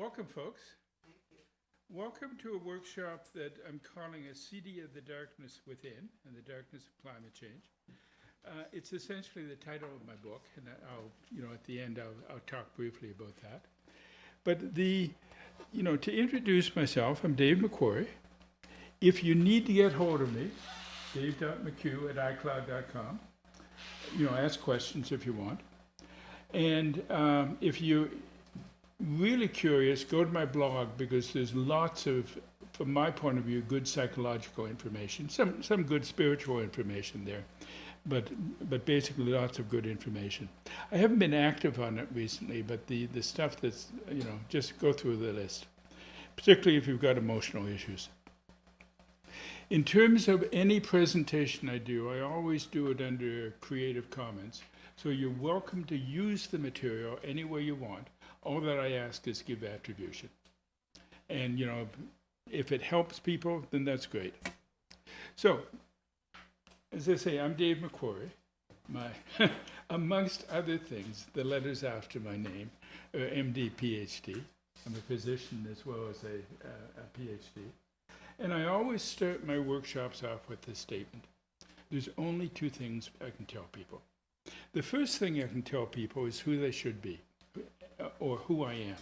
Welcome, folks. Welcome to a workshop that I'm calling Acedia, the Darkness Within, and the Darkness of Climate Change. It's essentially the title of my book, and at the end, I'll talk briefly about that. But to introduce myself, I'm Dave MacQuarrie. If you need to get hold of me, dave.mchugh@icloud.com. Ask questions if you want. And if you're really curious, go to my blog, because there's lots of, from my point of view, good psychological information, some good spiritual information there, but basically lots of good information. I haven't been active on it recently, but the stuff that's, just go through the list, particularly if you've got emotional issues. In terms of any presentation I do, I always do it under Creative Commons, so you're welcome to use the material any way you want. All that I ask is give attribution. And, if it helps people, then that's great. So, as I say, I'm Dave MacQuarrie. Amongst other things, the letters after my name are MD, PhD. I'm a physician as well as a PhD. And I always start my workshops off with this statement. There's only two things I can tell people. The first thing I can tell people is who they should be, or who I am.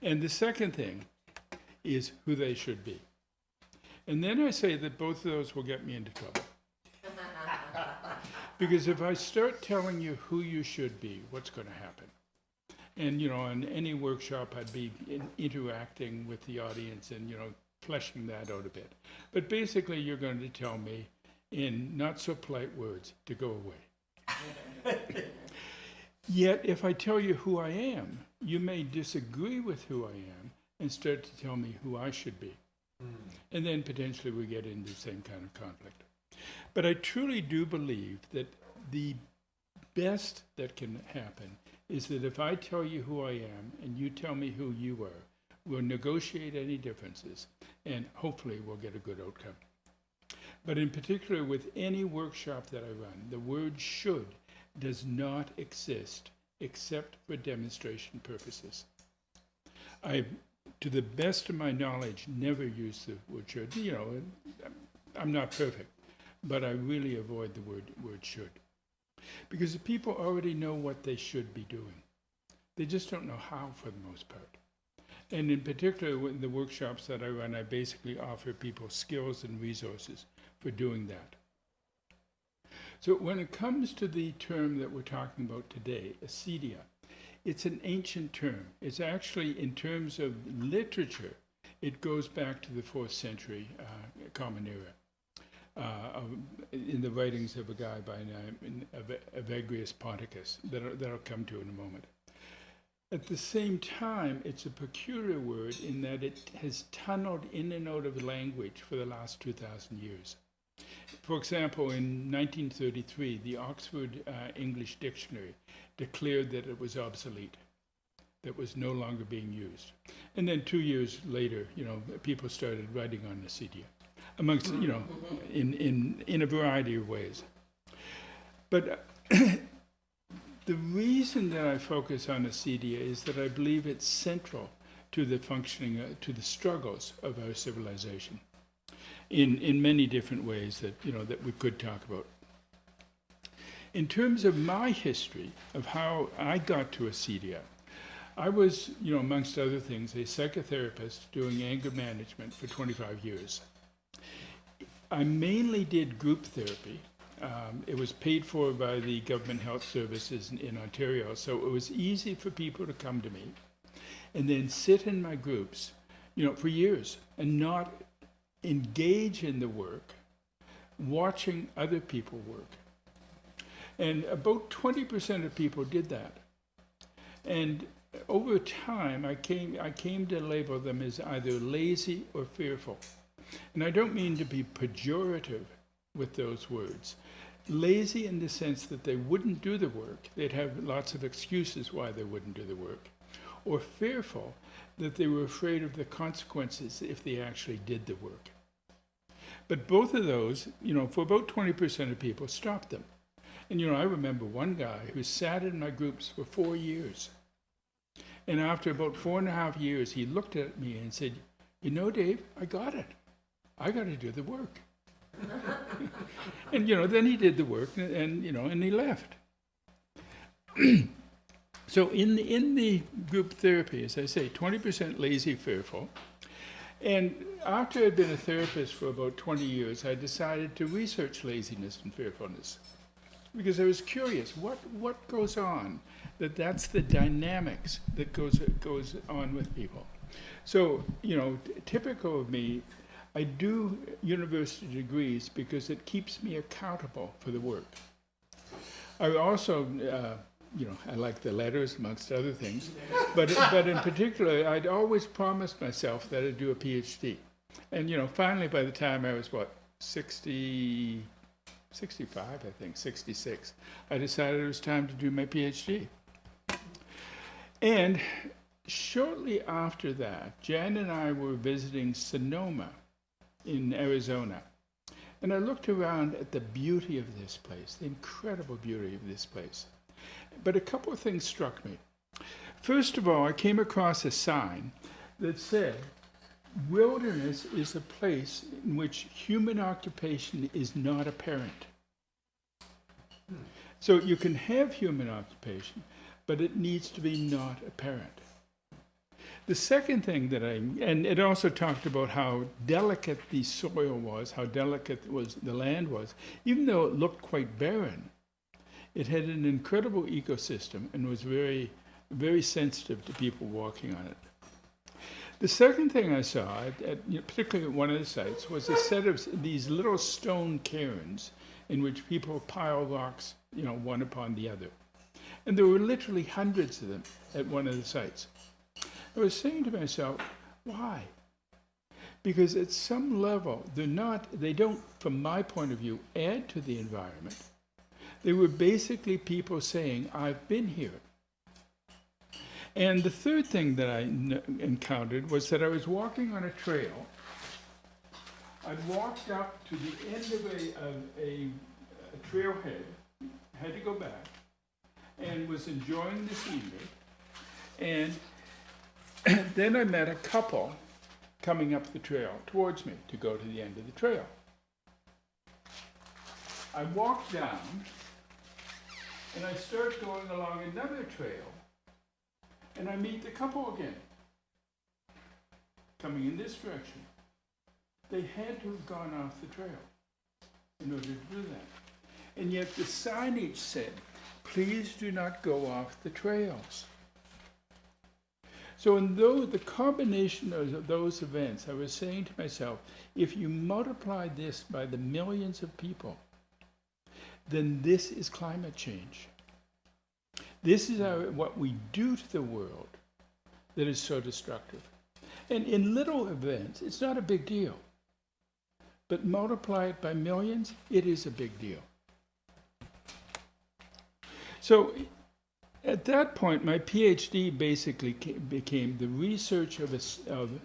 And the second thing is who they should be. And then I say that both of those will get me into trouble. Because if I start telling you who you should be, what's going to happen? And, in any workshop, I'd be interacting with the audience and, fleshing that out a bit. But basically, you're going to tell me in not so polite words to go away. Yet, if I tell you who I am, you may disagree with who I am and start to tell me who I should be. And then potentially we get into the same kind of conflict. But I truly do believe that the best that can happen is that if I tell you who I am and you tell me who you are, we'll negotiate any differences and hopefully we'll get a good outcome. But in particular, with any workshop that I run, the word should does not exist except for demonstration purposes. I, to the best of my knowledge, never use the word should. I'm not perfect, but I really avoid the word should. Because the people already know what they should be doing. They just don't know how for the most part. And in particular, in the workshops that I run, I basically offer people skills and resources for doing that. So when it comes to the term that we're talking about today, acedia, it's an ancient term. It's actually, in terms of literature, it goes back to the 4th century Common Era, in the writings of a guy by the name of Evagrius Ponticus, that I'll come to in a moment. At the same time, it's a peculiar word in that it has tunneled in and out of language for the last 2,000 years. For example, in 1933, the Oxford English Dictionary declared that it was obsolete, that was no longer being used. And then 2 years later, people started writing on acedia, amongst, in a variety of ways. But the reason that I focus on acedia is that I believe it's central to the functioning, to the struggles of our civilization. In many different ways that we could talk about. In terms of my history of how I got to acedia, I was, amongst other things, a psychotherapist doing anger management for 25 years. I mainly did group therapy. It was paid for by the government health services in Ontario, so it was easy for people to come to me and then sit in my groups, for years and not engage in the work, watching other people work. And about 20% of people did that. And over time, I came to label them as either lazy or fearful. And I don't mean to be pejorative with those words. Lazy in the sense that they wouldn't do the work. They'd have lots of excuses why they wouldn't do the work. Or fearful, that they were afraid of the consequences if they actually did the work. But both of those, for about 20% of people, stopped them. And I remember one guy who sat in my groups for 4 years. And after about 4.5 years, he looked at me and said, "You know, Dave, I got it. I got to do the work." And, then he did the work and he left. So in the group therapy, as I say, 20% lazy, fearful. And after I'd been a therapist for about 20 years, I decided to research laziness and fearfulness, because I was curious, what goes on, that's the dynamics that goes on with people. So, typical of me, I do university degrees because it keeps me accountable for the work. I also, I like the letters amongst other things, but in particular, I'd always promised myself that I'd do a PhD. And, finally, by the time I was, 65, I think, 66, I decided it was time to do my PhD. And shortly after that, Jan and I were visiting Sonoma in Arizona. And I looked around at the beauty of this place, the incredible beauty of this place. But a couple of things struck me. First of all, I came across a sign that said, "Wilderness is a place in which human occupation is not apparent." So you can have human occupation, but it needs to be not apparent. The second thing and it also talked about how delicate the soil was, how delicate the land was. Even though it looked quite barren, it had an incredible ecosystem and was very, very sensitive to people walking on it. The second thing I saw, particularly at one of the sites, was a set of these little stone cairns in which people pile rocks, one upon the other. And there were literally hundreds of them at one of the sites. I was saying to myself, why? Because at some level, they don't, from my point of view, add to the environment. They were basically people saying, "I've been here." And the third thing that I encountered was that I was walking on a trail. I'd walked up to the end of a trailhead, had to go back, and was enjoying the scenery. And then I met a couple coming up the trail towards me to go to the end of the trail. I walked down, and I start going along another trail, and I meet the couple again, coming in this direction. They had to have gone off the trail in order to do that. And yet the signage said, "Please do not go off the trails." So in the combination of those events, I was saying to myself, if you multiply this by the millions of people, then this is climate change. This is what we do to the world that is so destructive. And in little events, it's not a big deal. But multiply it by millions, it is a big deal. So at that point, my PhD basically became the research of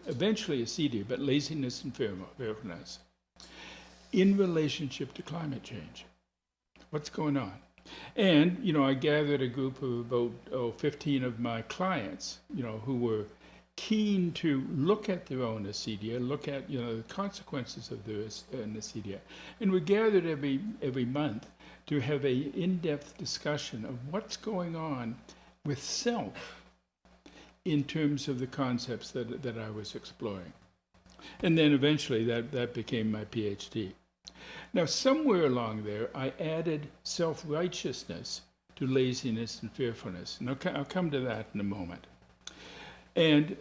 eventually acedia, but laziness and fearfulness, in relationship to climate change. What's going on? And, I gathered a group of about 15 of my clients, who were keen to look at their own acedia, look at, the consequences of their acedia. And we gathered every month to have an in-depth discussion of what's going on with self in terms of the concepts that I was exploring. And then eventually that became my PhD. Now, somewhere along there, I added self-righteousness to laziness and fearfulness. And I'll come to that in a moment. And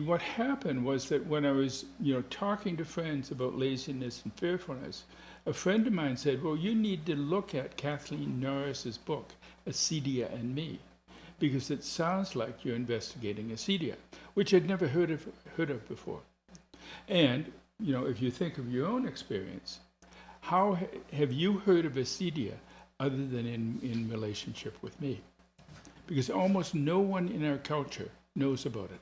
what happened was that when I was, talking to friends about laziness and fearfulness, a friend of mine said, "Well, you need to look at Kathleen Norris's book, Acedia and Me, because it sounds like you're investigating acedia," which I'd never heard of before. And, if you think of your own experience, how have you heard of acedia other than in relationship with me? Because almost no one in our culture knows about it.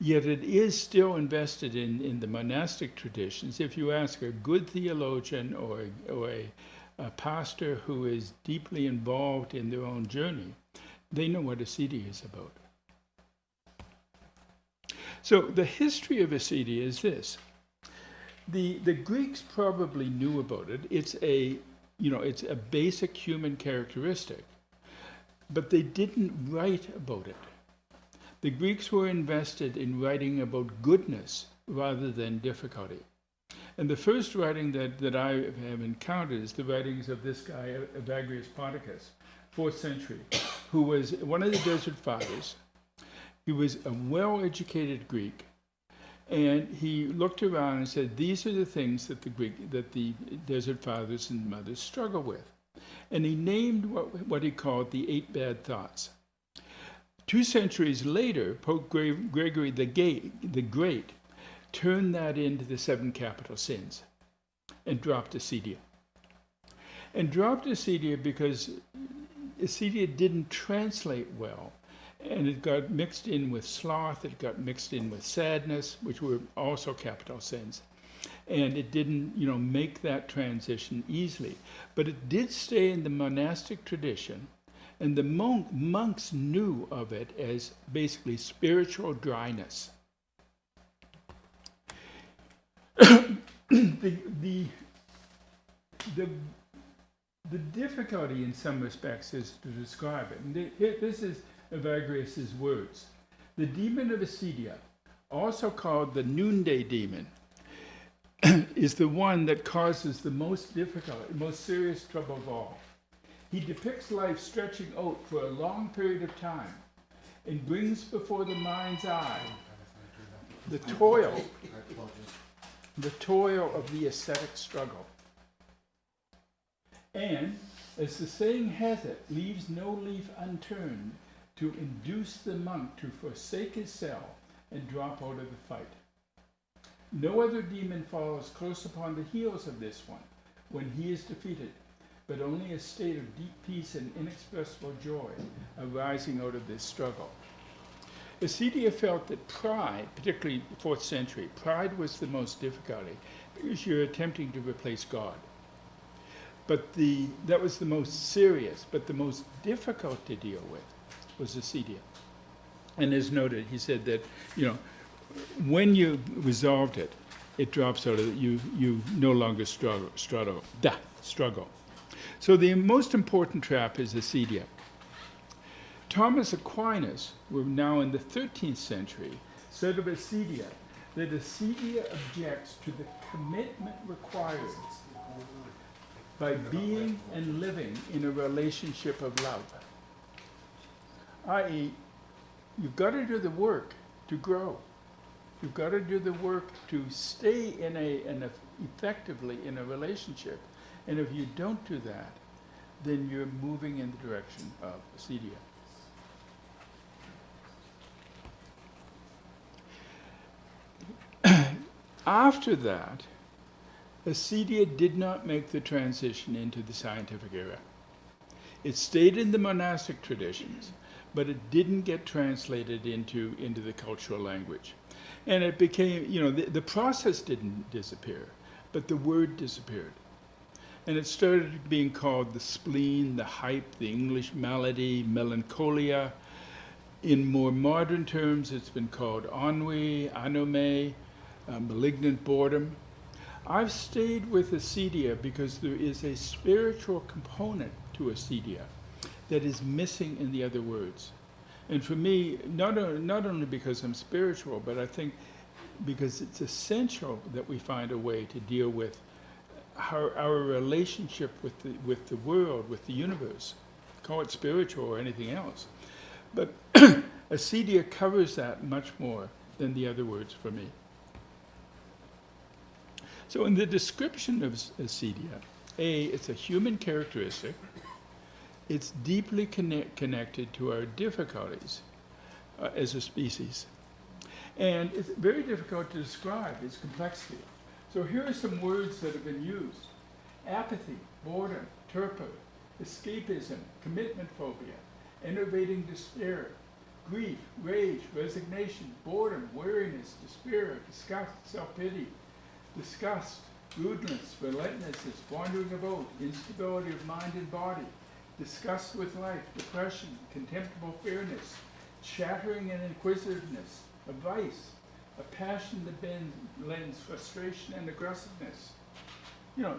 Yet it is still invested in the monastic traditions. If you ask a good theologian or a pastor who is deeply involved in their own journey, they know what acedia is about. So the history of acedia is this. The Greeks probably knew about it. It's a basic human characteristic, but they didn't write about it. The Greeks were invested in writing about goodness rather than difficulty. And the first writing that I have encountered is the writings of this guy, Evagrius Ponticus, 4th century, who was one of the Desert Fathers. He was a well-educated Greek, and he looked around and said, these are the things that the Desert Fathers and Mothers struggle with. And he named what he called the 8 bad thoughts. 2 centuries later, Pope Gregory the Great turned that into the 7 capital sins and dropped acedia. And dropped acedia because acedia didn't translate well. And it got mixed in with sloth, it got mixed in with sadness, which were also capital sins. And it didn't, make that transition easily. But it did stay in the monastic tradition, and the monks knew of it as basically spiritual dryness. The difficulty in some respects is to describe it. And this is Evagrius' words. The demon of acedia, also called the noonday demon, is the one that causes the most difficult, most serious trouble of all. He depicts life stretching out for a long period of time and brings before the mind's eye the toil of the ascetic struggle. And, as the saying has it, leaves no leaf unturned to induce the monk to forsake his cell and drop out of the fight. No other demon follows close upon the heels of this one when he is defeated, but only a state of deep peace and inexpressible joy arising out of this struggle. Acedia felt that pride, particularly 4th century, pride was the most difficulty because you're attempting to replace God. But that was the most serious, but the most difficult to deal with was acedia. And as noted, he said that, when you resolved it, it drops out of it. You no longer struggle. So the most important trap is acedia. Thomas Aquinas, we're now in the 13th century, said of acedia that acedia objects to the commitment required by being and living in a relationship of love. I.e., you've got to do the work to grow. You've got to do the work to stay effectively in a relationship. And if you don't do that, then you're moving in the direction of acedia. After that, acedia did not make the transition into the scientific era. It stayed in the monastic traditions, but it didn't get translated into the cultural language. And it became, the process didn't disappear, but the word disappeared. And it started being called the spleen, the hype, the English malady, melancholia. In more modern terms, it's been called ennui, anomie, malignant boredom. I've stayed with acedia because there is a spiritual component to acedia that is missing in the other words. And for me, not only because I'm spiritual, but I think because it's essential that we find a way to deal with our relationship with the world, with the universe. Call it spiritual or anything else. But acedia covers that much more than the other words for me. So in the description of acedia, it's a human characteristic. It's deeply connected to our difficulties as a species. And it's very difficult to describe its complexity. So here are some words that have been used. Apathy, boredom, torpor, escapism, commitment phobia, enervating despair, grief, rage, resignation, boredom, weariness, despair, disgust, self-pity, disgust, rudeness, relentlessness, wandering about, instability of mind and body, disgust with life, depression, contemptible fairness, chattering and inquisitiveness, a vice, a passion that lends frustration and aggressiveness. You know,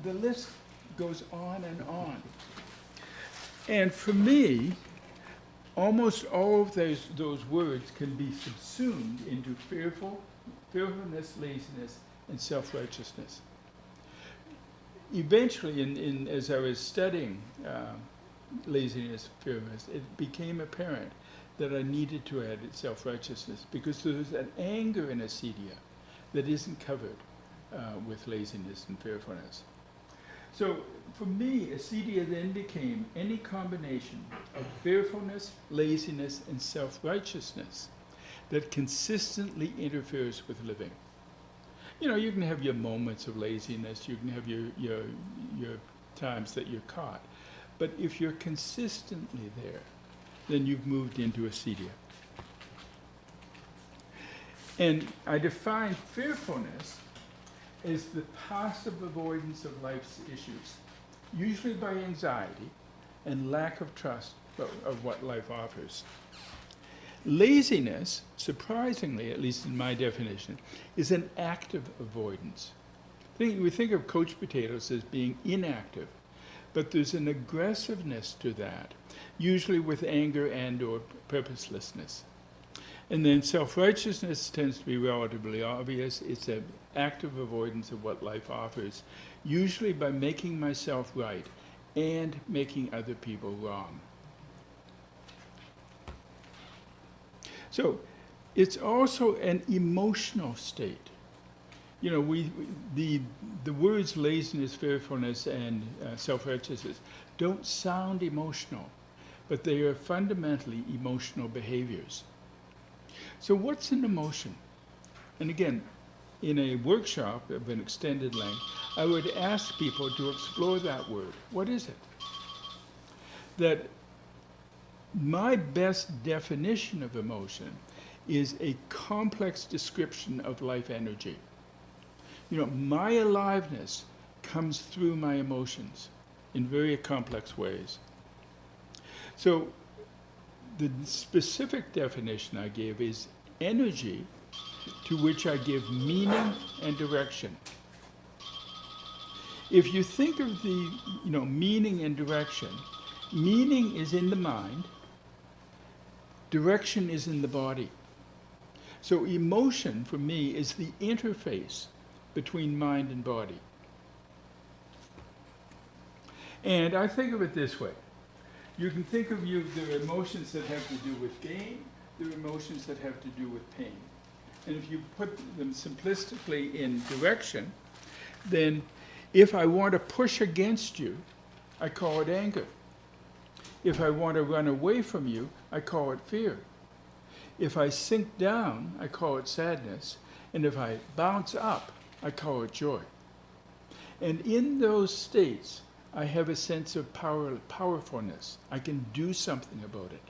the list goes on and on. And for me, almost all of those words can be subsumed into fearfulness, laziness, and self-righteousness. Eventually, as I was studying laziness, fearfulness, it became apparent that I needed to add self-righteousness because there's an anger in acedia that isn't covered with laziness and fearfulness. So for me, acedia then became any combination of fearfulness, laziness, and self-righteousness that consistently interferes with living. You know, you can have your moments of laziness, you can have your times that you're caught, but if you're consistently there, then you've moved into acedia. And I define fearfulness as the passive avoidance of life's issues, usually by anxiety and lack of trust of what life offers. Laziness, surprisingly, at least in my definition, is an active avoidance. We think of coach potatoes as being inactive, but there's an aggressiveness to that, usually with anger and or purposelessness. And then self-righteousness tends to be relatively obvious. It's an active avoidance of what life offers, usually by making myself right and making other people wrong. So it's also an emotional state. You know, the words laziness, fearfulness, and self-righteousness don't sound emotional, but they are fundamentally emotional behaviors. So what's an emotion? And again, in a workshop of an extended length, I would ask people to explore that word. What is it? That my best definition of emotion is a complex description of life energy. You know, my aliveness comes through my emotions in very complex ways. So the specific definition I give is energy to which I give meaning and direction. If you think of the meaning and direction, meaning is in the mind, direction is in the body. So emotion, for me, is the interface between mind and body. And I think of it this way. You can think of there are emotions that have to do with gain, there are emotions that have to do with pain. And if you put them simplistically in direction, then if I want to push against you, I call it anger. If I want to run away from you, I call it fear. If I sink down, I call it sadness. And if I bounce up, I call it joy. And in those states, I have a sense of powerfulness. I can do something about it.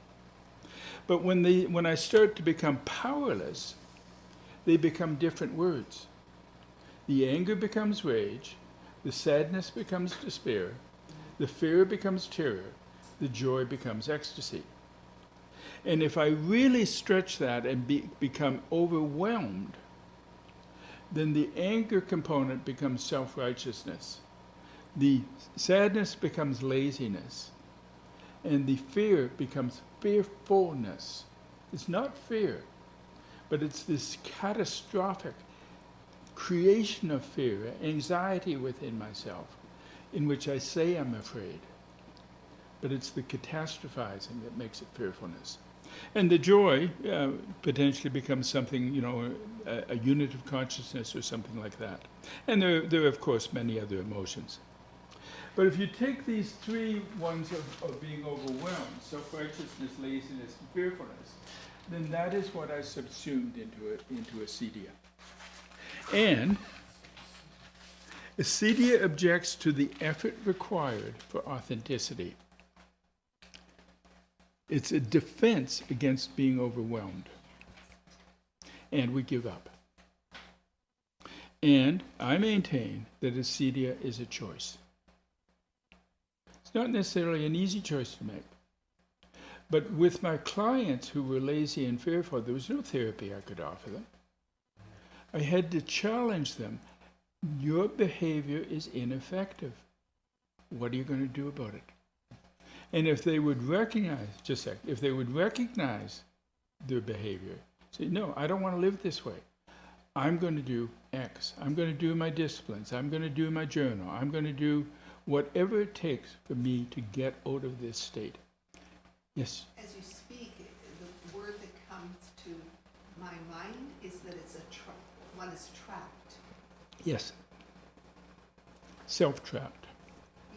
But when I start to become powerless, they become different words. The anger becomes rage, the sadness becomes despair, the fear becomes terror, the joy becomes ecstasy. And if I really stretch that and become overwhelmed, then the anger component becomes self-righteousness. The sadness becomes laziness. And the fear becomes fearfulness. It's not fear, but it's this catastrophic creation of fear, anxiety within myself, in which I say I'm afraid. But it's the catastrophizing that makes it fearfulness. And the joy potentially becomes something, a unit of consciousness or something like that. And there are, of course, many other emotions. But if you take these three ones of being overwhelmed, self-righteousness, laziness, and fearfulness, then that is what I subsumed into acedia. And acedia objects to the effort required for authenticity. It's a defense against being overwhelmed. And we give up. And I maintain that acedia is a choice. It's not necessarily an easy choice to make. But with my clients who were lazy and fearful, there was no therapy I could offer them. I had to challenge them. Your behavior is ineffective. What are you going to do about it? And if they would recognize, just a sec, if they would recognize their behavior, say, no, I don't want to live this way. I'm going to do X. I'm going to do my disciplines. I'm going to do my journal. I'm going to do whatever it takes for me to get out of this state. Yes? As you speak, the word that comes to my mind is that it's one is trapped. Yes. Self-trapped.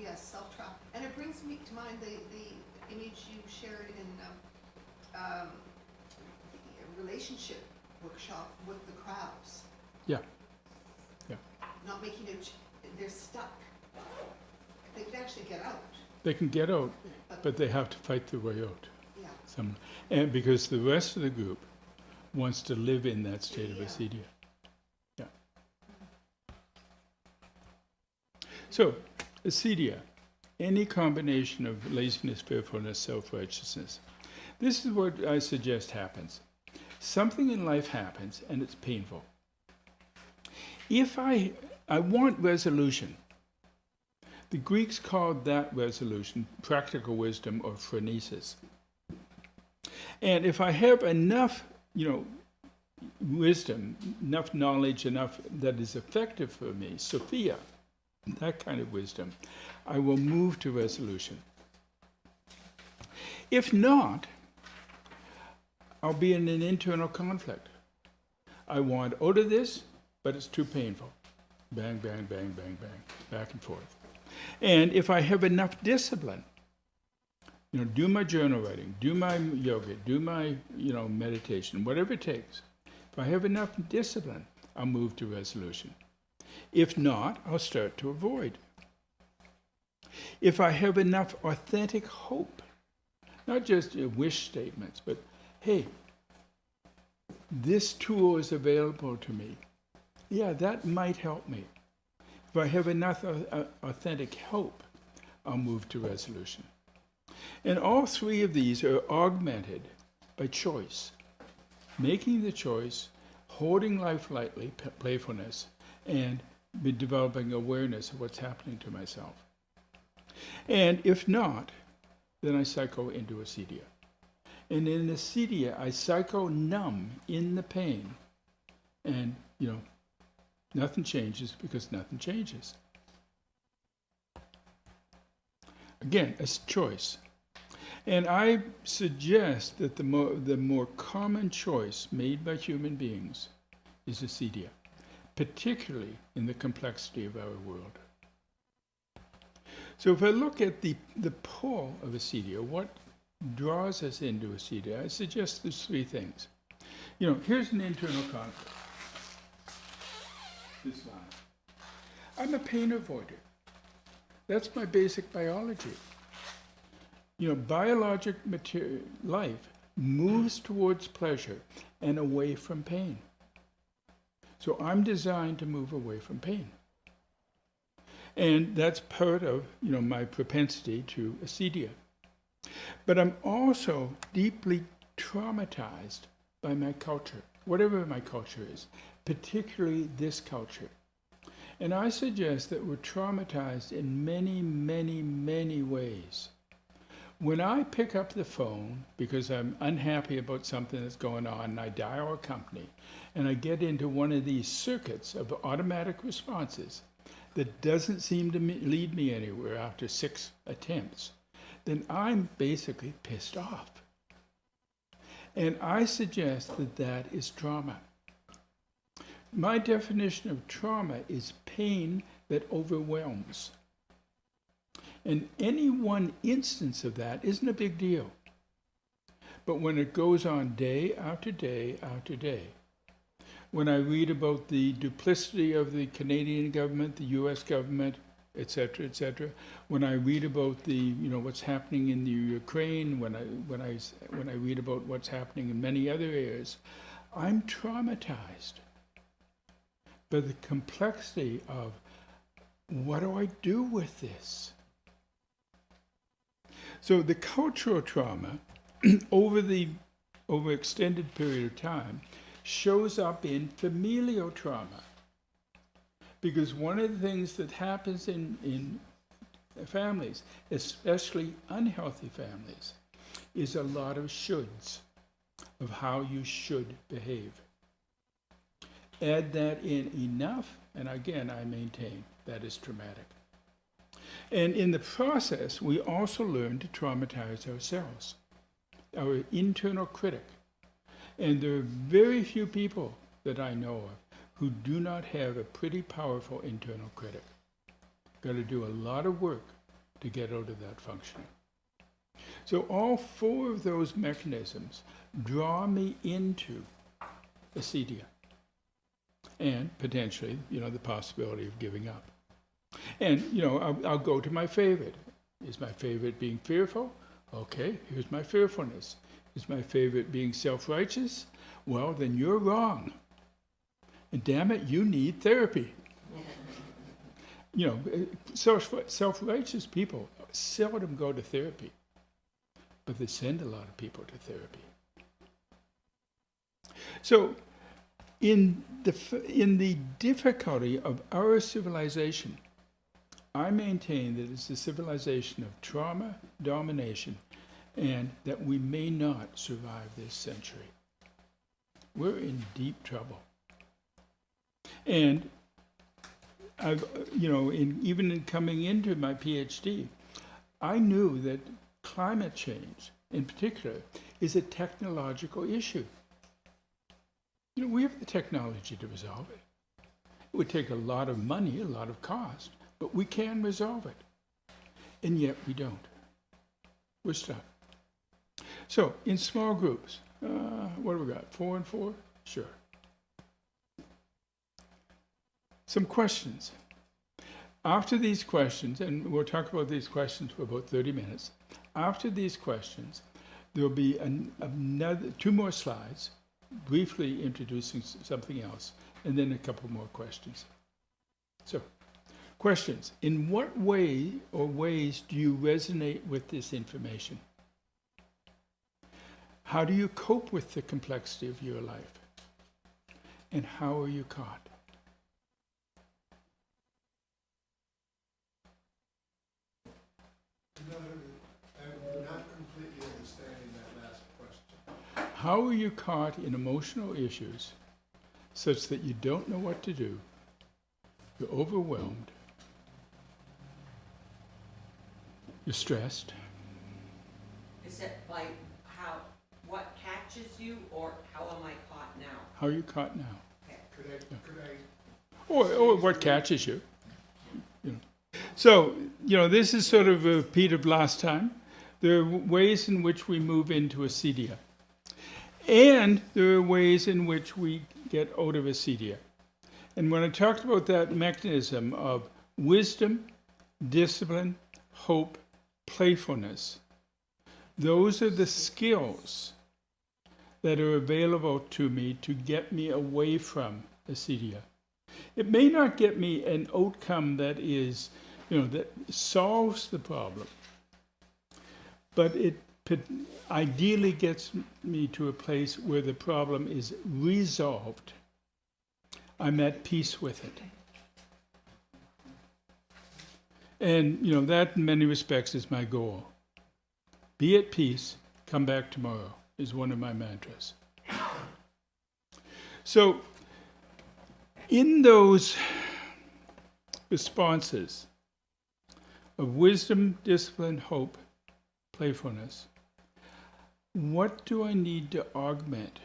Yes, self-trapped. And it brings me to mind the image you shared in the relationship workshop with the crabs. Yeah. Yeah. Not making it, they're stuck. They could actually get out. They can get out, but they have to fight their way out. Yeah. And because the rest of the group wants to live in that state of Yeah. acedia. Yeah. So, acedia, any combination of laziness, fearfulness, self-righteousness. This is what I suggest happens. Something in life happens and it's painful. If I want resolution. The Greeks called that resolution practical wisdom or phronesis. And if I have enough, wisdom, enough knowledge, enough that is effective for me, Sophia, that kind of wisdom, I will move to resolution. If not, I'll be in an internal conflict. I want out of this, but it's too painful. Bang, bang, bang, bang, bang, back and forth. And if I have enough discipline, do my journal writing, do my yoga, do my, meditation, whatever it takes. If I have enough discipline, I'll move to resolution. If not, I'll start to avoid. If I have enough authentic hope, not just wish statements, but, hey, this tool is available to me. Yeah, that might help me. If I have enough authentic hope, I'll move to resolution. And all three of these are augmented by choice. Making the choice, holding life lightly, playfulness, and developing awareness of what's happening to myself. And if not, then I cycle into acedia. And in acedia, I cycle numb in the pain. And, nothing changes because nothing changes. Again, a choice. And I suggest that the more common choice made by human beings is acedia, particularly in the complexity of our world. So if I look at the pull of acedia, what draws us into acedia, I suggest there's three things. Here's an internal conflict. This line. I'm a pain avoider. That's my basic biology. Biologic life moves towards pleasure and away from pain. So I'm designed to move away from pain. And that's part of, my propensity to acedia. But I'm also deeply traumatized by my culture, whatever my culture is, particularly this culture. And I suggest that we're traumatized in many, many, many ways. When I pick up the phone because I'm unhappy about something that's going on, and I dial a company, and I get into one of these circuits of automatic responses that doesn't seem to lead me anywhere after 6 attempts, then I'm basically pissed off. And I suggest that that is trauma. My definition of trauma is pain that overwhelms. And any one instance of that isn't a big deal. But when it goes on day after day after day, when I read about the duplicity of the Canadian government, the US government, etc., when I read about the, what's happening in the Ukraine, when I read about what's happening in many other areas, I'm traumatized by the complexity of what do I do with this? So the cultural trauma over extended period of time shows up in familial trauma. Because one of the things that happens in families, especially unhealthy families, is a lot of shoulds of how you should behave. Add that in enough, and again, I maintain that is traumatic. And in the process, we also learn to traumatize ourselves, our internal critic. And there are very few people that I know of who do not have a pretty powerful internal critic. Got to do a lot of work to get out of that functioning. So all four of those mechanisms draw me into acedia and potentially, the possibility of giving up. And, I'll go to my favorite. Is my favorite being fearful? Okay, here's my fearfulness. Is my favorite being self-righteous? Well, then you're wrong. And damn it, you need therapy. Self-righteous people seldom go to therapy, but they send a lot of people to therapy. So, in the difficulty of our civilization, I maintain that it's a civilization of trauma, domination, and that we may not survive this century. We're in deep trouble. And even in coming into my PhD, I knew that climate change, in particular, is a technological issue. We have the technology to resolve it. It would take a lot of money, a lot of cost, but we can resolve it. And yet we don't. We're stuck. So, in small groups, what do we got? 4 and 4? Sure. Some questions. After these questions, and we'll talk about these questions for about 30 minutes, after these questions, there will be another 2 more slides, briefly introducing something else, and then a couple more questions. So, questions. In what way or ways do you resonate with this information? How do you cope with the complexity of your life? And how are you caught? I'm not completely understanding that last question. How are you caught in emotional issues such that you don't know what to do, you're overwhelmed, you're stressed? Is it like what catches you, or how am I caught now? How are you caught now? Could I? Or what catches you? So, this is sort of a repeat of last time. There are ways in which we move into acedia. And there are ways in which we get out of acedia. And when I talked about that mechanism of wisdom, discipline, hope, playfulness, those are the skills that are available to me to get me away from acedia. It may not get me an outcome that is, that solves the problem, but it ideally gets me to a place where the problem is resolved. I'm at peace with it. And, that in many respects is my goal. Be at peace, come back tomorrow is one of my mantras. So, in those responses of wisdom, discipline, hope, playfulness, what do I need to augment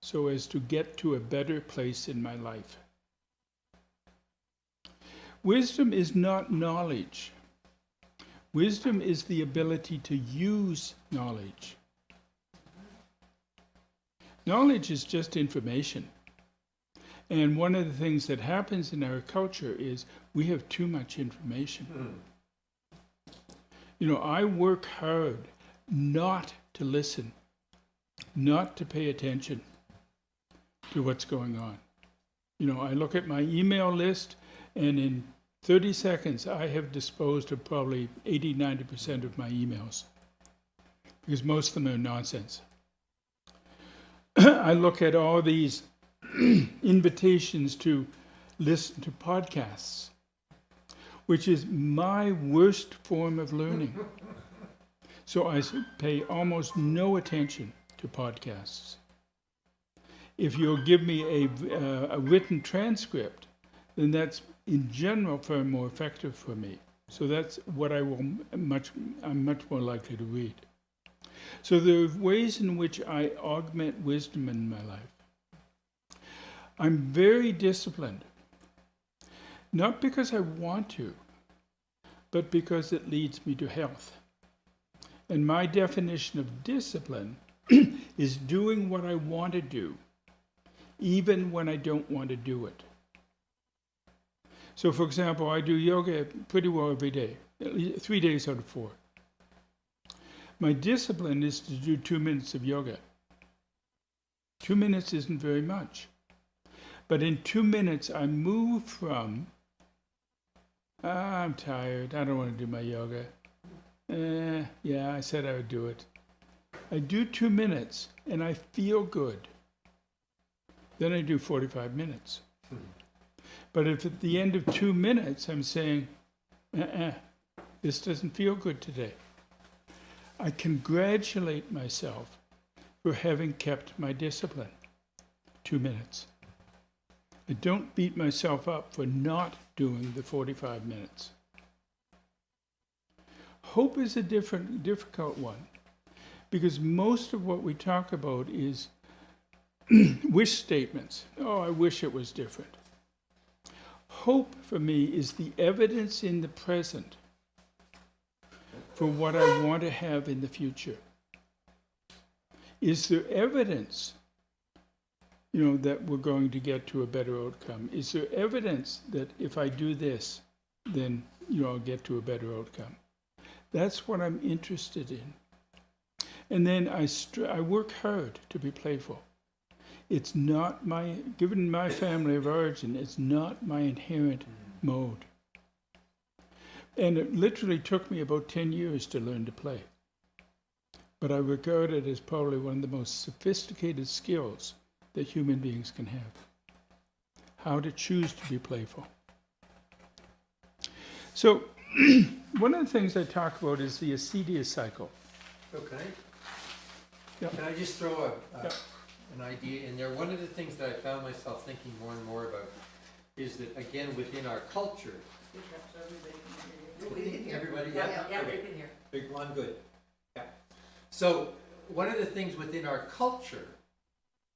so as to get to a better place in my life? Wisdom is not knowledge. Wisdom is the ability to use knowledge. Knowledge is just information. And one of the things that happens in our culture is we have too much information. I work hard not to listen, not to pay attention to what's going on. I look at my email list, and in 30 seconds, I have disposed of probably 80-90% of my emails, because most of them are nonsense. I look at all these invitations to listen to podcasts, which is my worst form of learning. So I pay almost no attention to podcasts. If you'll give me a written transcript, then that's in general far more effective for me. So that's what I'm much more likely to read. So there are ways in which I augment wisdom in my life. I'm very disciplined, not because I want to, but because it leads me to health. And my definition of discipline is doing what I want to do, even when I don't want to do it. So, for example, I do yoga pretty well every day, at least 3 days out of 4. My discipline is to do 2 minutes of yoga. 2 minutes isn't very much. But in 2 minutes, I move from, I'm tired, I don't want to do my yoga. Yeah, I said I would do it. I do 2 minutes, and I feel good. Then I do 45 minutes. But if at the end of 2 minutes I'm saying, this doesn't feel good today, I congratulate myself for having kept my discipline. 2 minutes. I don't beat myself up for not doing the 45 minutes. Hope is a difficult one, because most of what we talk about is wish statements. Oh, I wish it was different. Hope for me is the evidence in the present for what I want to have in the future. Is there evidence, that we're going to get to a better outcome? Is there evidence that if I do this, then, I'll get to a better outcome? That's what I'm interested in. And then I work hard to be playful. It's not given my family of origin, it's not my inherent mode. And it literally took me about 10 years to learn to play. But I regard it as probably one of the most sophisticated skills that human beings can have. How to choose to be playful. So, one of the things I talk about is the Acedia cycle. Okay. Yeah. Can I just throw Yeah. an idea in there? One of the things that I found myself thinking more and more about is that, again, within our culture, everybody, yeah? Yeah, we Okay. can hear. Big one, good. Yeah. So, one of the things within our culture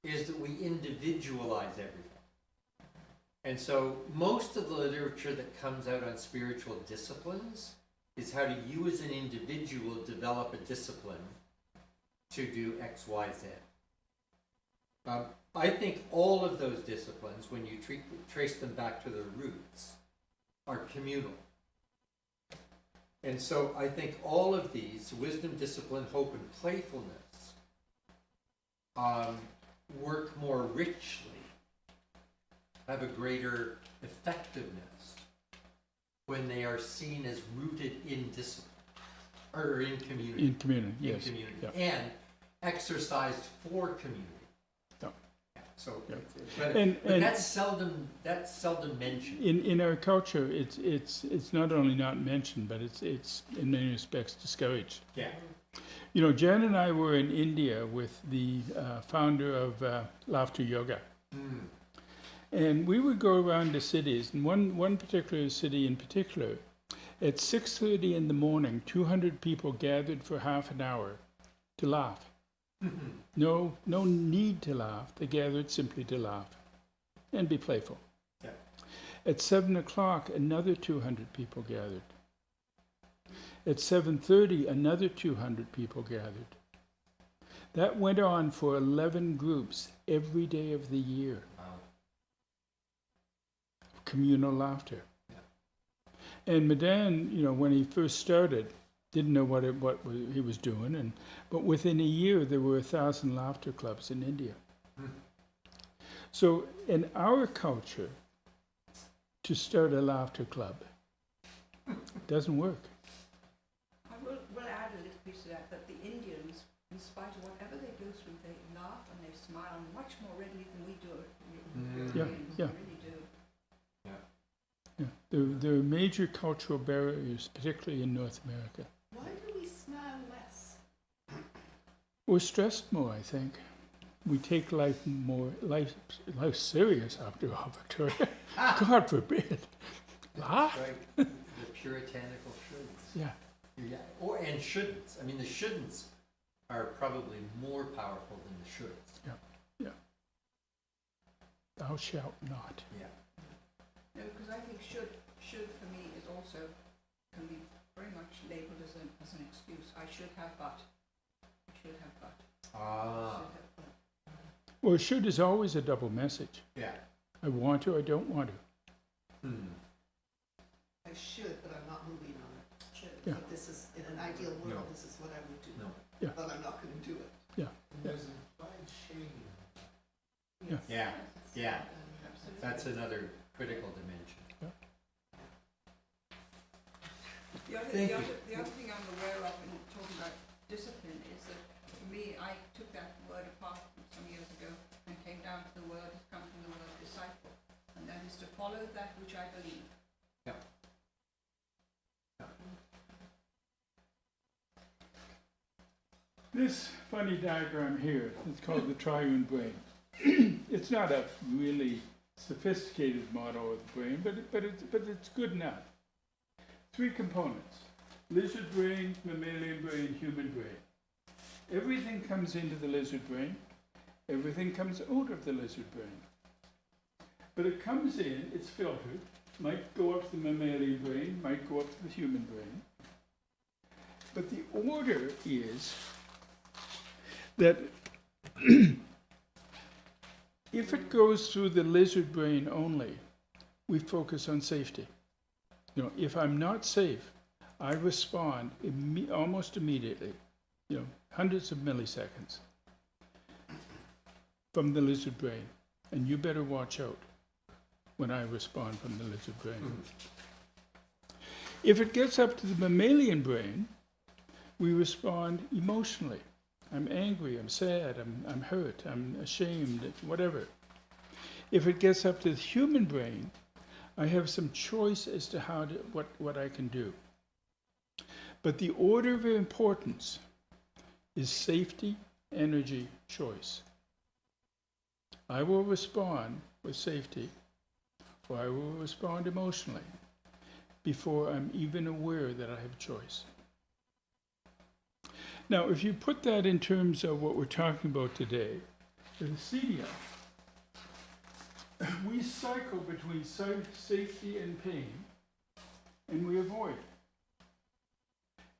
is that we individualize everything. And so, most of the literature that comes out on spiritual disciplines is how do you as an individual develop a discipline to do X, Y, Z. I think all of those disciplines, when you trace them back to their roots, are communal. And so I think all of these, wisdom, discipline, hope, and playfulness, work more richly, have a greater effectiveness when they are seen as rooted in discipline, or in community. In community, yes. In community, Yeah. and exercised for community. Yeah. So, Yeah. but And that's seldom mentioned. in our culture, it's not only not mentioned, but it's in many respects discouraged. Yeah. Jan and I were in India with the founder of Laughter Yoga. Mm. And we would go around the cities, and one particular city in particular, at 6:30 in the morning, 200 people gathered for half an hour to laugh. No need to laugh. They gathered simply to laugh and be playful. Yeah. At 7 o'clock, another 200 people gathered. At 7:30, another 200 people gathered. That went on for 11 groups every day of the year. Wow. Communal laughter. Yeah. And Madan, when he first started, didn't know what he was doing, but within a year there were 1,000 laughter clubs in India. So in our culture, to start a laughter club doesn't work. I will add a little piece to that the Indians, in spite of whatever they go through, they laugh and they smile much more readily than we do Yeah, Europeans, yeah. they really do. Yeah. There are major cultural barriers, particularly in North America. Why do we smile less? We're stressed more, I think. We take life serious after all, Victoria. God forbid. Laugh? Right, the puritanical shoulds. Yeah. Yeah, and shouldn'ts. I mean, the shouldn'ts are probably more powerful than the shoulds. Thou shalt not. Yeah. No, because I think should for me is also, can be very much labelled as an excuse. I should have but. I should have but. Ah, Should have but. Well, should is always a double message. yeah. I want to, I don't want to. I should, but I'm not moving on it. Should. Yeah. But this is, in an ideal world, No. this is what I would do. No. Yeah. But I'm not gonna do it. And there's implied shame. Yeah. Yeah, yeah. Absolutely. That's another critical dimension. The other, Thank the, you. other, the other thing I'm aware of in talking about discipline is that for me, I took that word apart some years ago and came down to the word, it's come from the word disciple. And that is to follow that which I believe. This funny diagram here is called the triune brain. It's not a really sophisticated model of the brain, but it's good enough. 3 components: lizard brain, mammalian brain, human brain. Everything comes into the lizard brain. Everything comes out of the lizard brain. But it comes in, it's filtered, might go up to the mammalian brain, might go up to the human brain. But the order is that if it goes through the lizard brain only, we focus on safety. You know, if I'm not safe, I respond almost immediately, hundreds of milliseconds from the lizard brain. And you better watch out when I respond from the lizard brain. If it gets up to the mammalian brain, we respond emotionally. I'm angry, I'm sad, I'm hurt, I'm ashamed, whatever. If it gets up to the human brain, I have some choice as to what I can do. But the order of importance is safety, energy, choice. I will respond with safety, or I will respond emotionally before I'm even aware that I have choice. Now, if you put that in terms of what we're talking about today, the Acedia, we cycle between safety and pain, and we avoid it.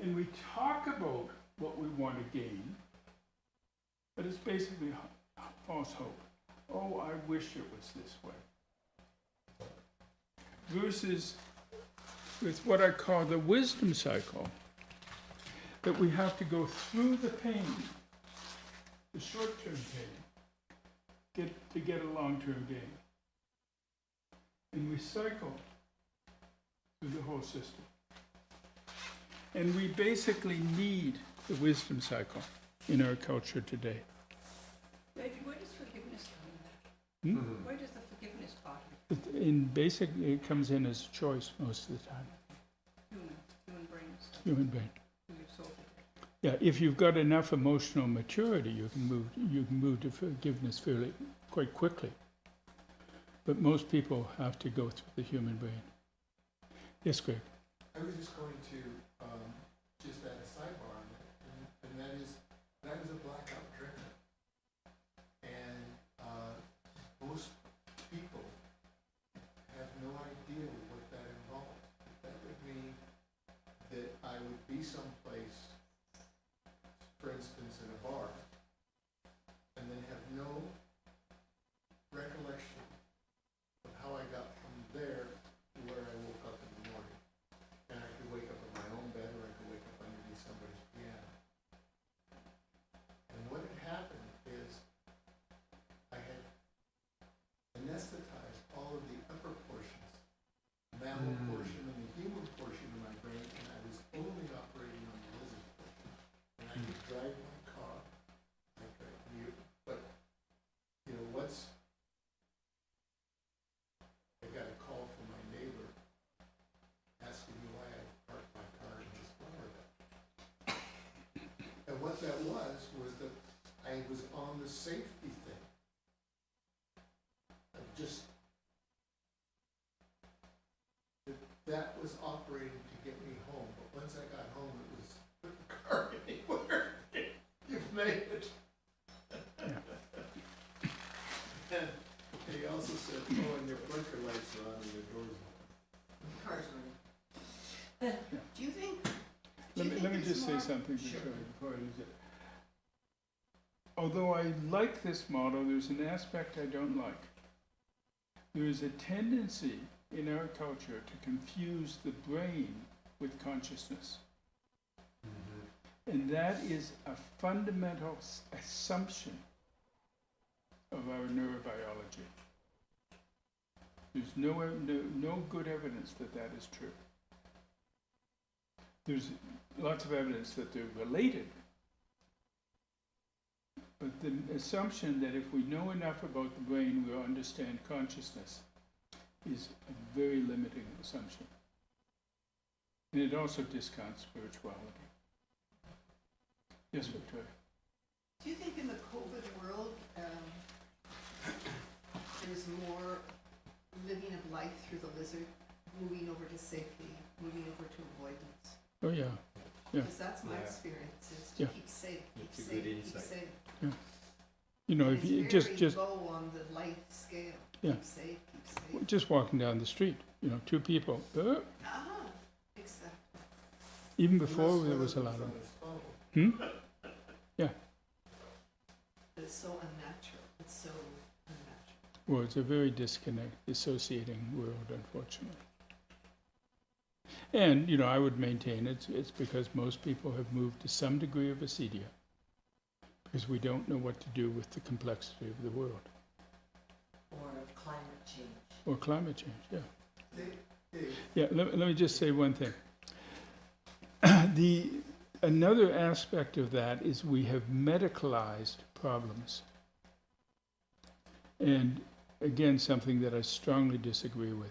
And we talk about what we want to gain, but it's basically false hope. Oh, I wish it was this way. Versus with what I call the wisdom cycle, that we have to go through the pain, the short-term pain, to get a long-term gain. And we cycle through the whole system. And we basically need the wisdom cycle in our culture today. David, where does forgiveness come in? Where does the forgiveness part of it? It comes in as a choice most of the time. Human brain stuff. Human brain. You've sorted it. Yeah, if you've got enough emotional maturity, you can move to forgiveness quite quickly. But most people have to go through the human brain. Yes, Greg. I was just going to, just add a sidebar on that, and that is a blackout drinker. And, most people have no idea what that involves. That would mean that I would be someplace, for instance, in a bar, and then have no recollection of how I got from there to where I woke up in the morning. And I could wake up in my own bed, or I could wake up underneath somebody's piano. And what had happened is I had anesthetized all of the upper portions, mammal portion and the human portion of my brain, and I was only operating on the lizard portion. And I could drive my car, I could commute, but, what's that was that I was on the safety thing. Of just, that was operating to get me home, but once I got home, it was put the car anywhere. You've made it. And he also said, oh, and your blinker lights are on and your doors open. Cars running. Do you think, Let me just say something before I lose it. Although I like this model, there's an aspect I don't like. There is a tendency in our culture to confuse the brain with consciousness. And that is a fundamental assumption of our neurobiology. There's no good evidence that that is true. There's lots of evidence that they're related. But the assumption that if we know enough about the brain, we'll understand consciousness is a very limiting assumption. And it also discounts spirituality. Yes, Victoria? do you think in the COVID world, there's more living of life through the lizard, moving over to safety, moving over to avoidance? Oh, yeah. Yeah. Because that's my Yeah. experience, is to Yeah. keep safe, keep That's a safe, good keep insight. safe. You know, And if you it's very just low on the life scale. Yeah. Keep safe, keep safe. just walking down the street, you know, two people, Ah, exactly. even before Unless there one was a of lot them's of on his phone. But it's so unnatural, it's so unnatural. well, it's a very dissociating world, unfortunately. And, you know, I would maintain it's because most people have moved to some degree of acedia, because we don't know what to do with the complexity of the world. Or of climate change. Or climate change, yeah. Dave, Yeah, let me just say one thing. Another aspect of that is we have medicalized problems. And again, something that I strongly disagree with.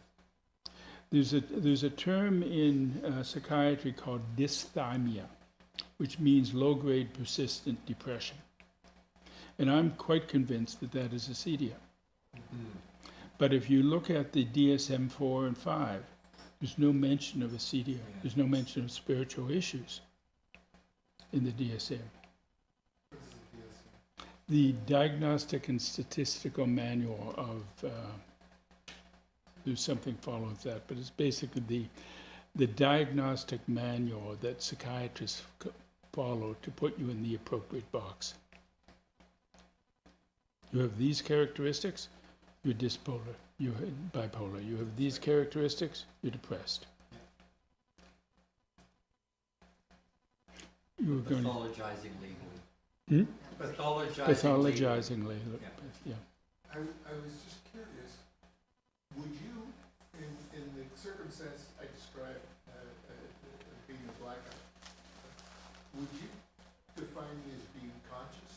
There's a term in psychiatry called dysthymia, which means low-grade persistent depression. And I'm quite convinced that that is acedia. But if you look at the DSM-4 and 5, there's no mention of acedia. There's no mention of spiritual issues in the DSM. what is the DSM? The Diagnostic and Statistical Manual of, there's something follows that, but it's basically the diagnostic manual that psychiatrists follow to put you in the appropriate box. You have these characteristics, you're bipolar. You're bipolar. You have these characteristics, you're depressed. You were going to Pathologizing legally. Pathologizing legally. pathologizingly. Yeah. I was just curious, would you, in the circumstance I described, being a blackout, would you define me as being conscious,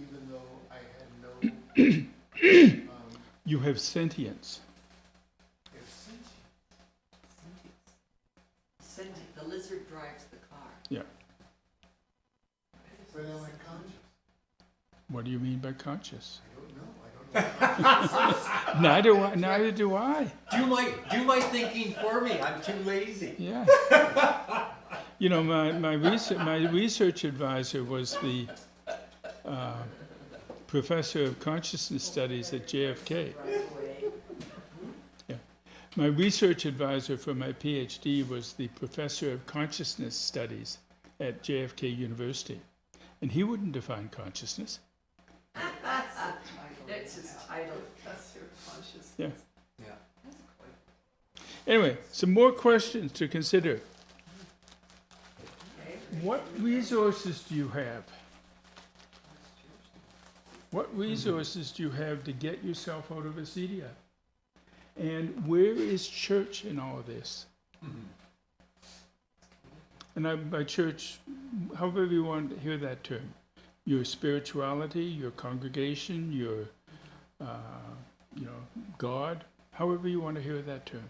even though I had no, You have sentience. sentience? Sentient, the lizard drives the car. Yeah. But am I conscious? What do you mean by conscious? I don't know. I don't know what conscious is. Neither do I. Do my thinking for me. I'm too lazy. Yeah. You know, my research advisor was the professor of consciousness studies at JFK. Yeah. My research advisor for my PhD was the professor of consciousness studies at JFK University. And he wouldn't define consciousness. That's the title. That's his title. Professor of Consciousness. Yeah. Yeah. Anyway, some more questions to consider. Okay. What resources do you have? What resources do you have to get yourself out of acedia? And where is church in all of this? And by church, however you want to hear that term, your spirituality, your congregation, your, God, however you want to hear that term.